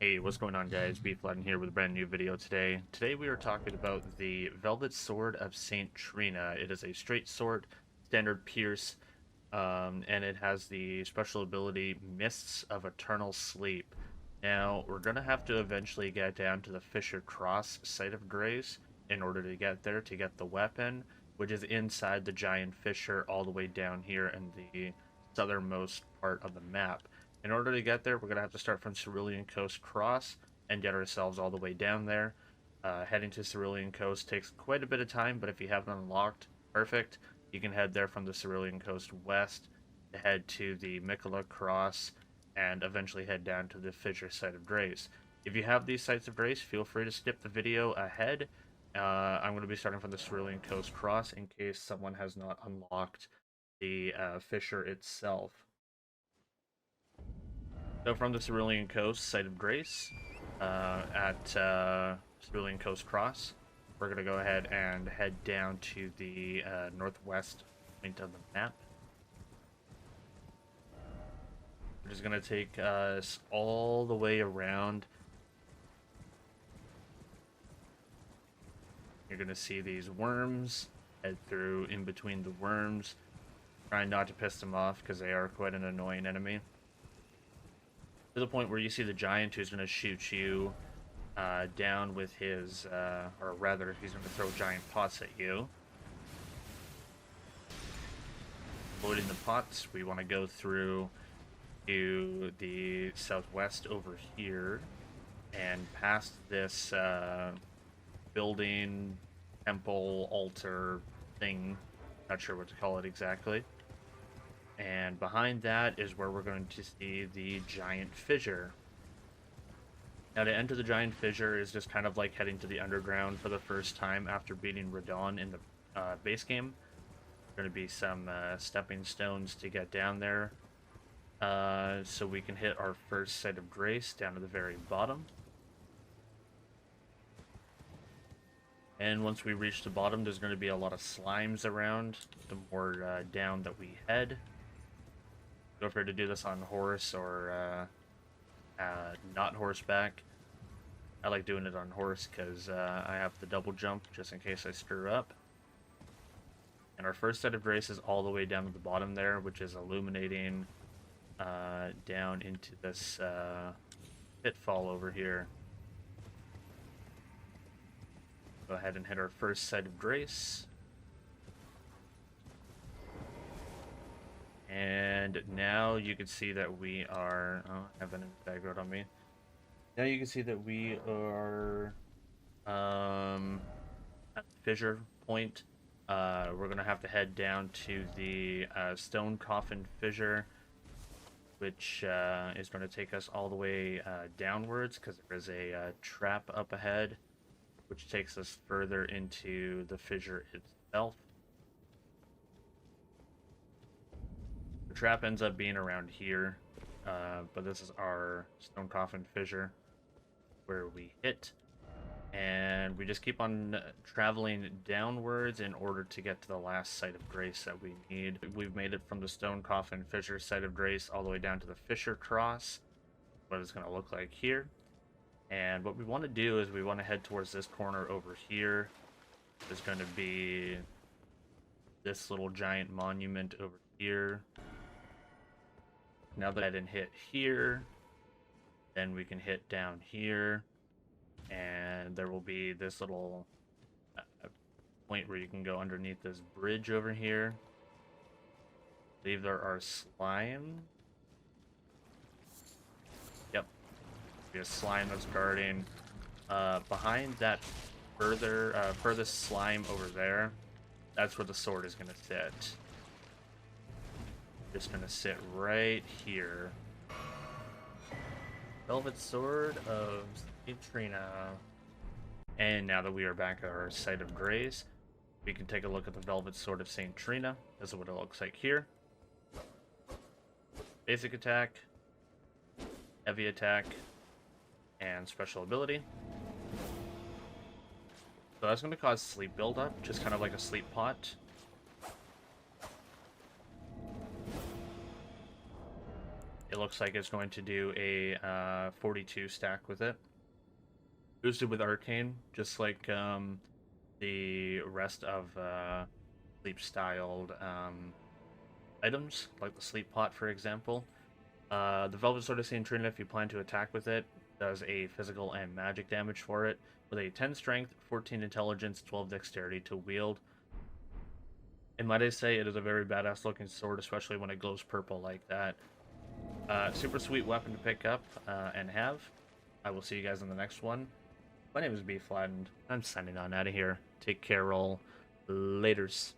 Hey, what's going on, guys? Bflattened here with a brand new video today. Today we are talking about the Velvet Sword of Saint Trina. It is a straight sword, standard pierce, and it has the special ability Mists of Eternal Sleep. Now, we're going to have to eventually get down to the Fissure Cross site of grace in order to get there to get the weapon, which is inside the giant fissure all the way down here in the southernmost part of the map. In order to get there, we're going to have to start from Cerulean Coast Cross and get ourselves all the way down there. Heading to Cerulean Coast takes quite a bit of time, but if you haven't unlocked, perfect. You can head there from the Cerulean Coast west to head to the Mikola Cross and eventually head down to the Fissure Site of Grace. If you have these sites of grace, feel free to skip the video ahead. I'm going to be starting from the Cerulean Coast Cross in case someone has not unlocked the fissure itself. So from the Cerulean Coast, Site of Grace, at Cerulean Coast Cross, we're going to go ahead and head down to the northwest point of the map. Which is going to take us all the way around. You're going to see these worms, head through in between the worms. Trying not to piss them off because they are quite an annoying enemy. To the point where you see the giant who's going to shoot you down with his, or rather, he's going to throw giant pots at you. Avoiding the pots, we want to go through to the southwest over here and past this building, temple, altar thing. Not sure what to call it exactly. And behind that is where we're going to see the giant fissure. Now, to enter the giant fissure is just kind of like heading to the underground for the first time after beating Radon in the base game. Going to be some stepping stones to get down there, so we can hit our first site of grace down to the very bottom. And once we reach the bottom, there's going to be a lot of slimes around the more down that we head. Feel free to do this on horse or not horseback. I like doing it on horse because I have the double jump just in case I screw up. And our first set of grace is all the way down to the bottom there, which is illuminating down into this pitfall over here. Go ahead and hit our first set of grace. And now you can see that we are... Oh, I have an background on me. Now you can see that we are at the fissure point. We're going to have to head down to the stone coffin fissure, which is going to take us all the way downwards because there is a trap up ahead, which takes us further into the fissure itself. The trap ends up being around here, but this is our stone coffin fissure where we hit, and we just keep on traveling downwards in order to get to the last site of grace that we need. We've made it from the stone coffin fissure site of grace all the way down to the fissure cross, what it's going to look like here. And what we want to do is we want to head towards this corner over here. There's going to be this little giant monument over here. Now that I didn't hit here, then we can hit down here, and there will be this little point where you can go underneath this bridge over here. I believe there are slime. Yep, be a slime that's guarding. Behind that furthest slime over there, that's where the sword is going to sit. Just gonna sit right here. Velvet Sword of Saint Trina. And now that we are back at our site of grace, we can take a look at the Velvet Sword of Saint Trina. This is what it looks like here. Basic attack, heavy attack, and special ability. So that's gonna cause sleep buildup, just kind of like a sleep pot. It looks like it's going to do a 42 stack with it. Boosted with Arcane, just like the rest of sleep-styled items, like the Sleep Pot, for example. The Velvet Sword of St. Trina, if you plan to attack with it, does a physical and magic damage for it, with a 10 strength, 14 intelligence, 12 dexterity to wield. And might I say, it is a very badass looking sword, especially when it glows purple like that. Super sweet weapon to pick up and have. I will see you guys in the next one. My name is Bflattened. I'm signing on out of here. Take care, all. Laters.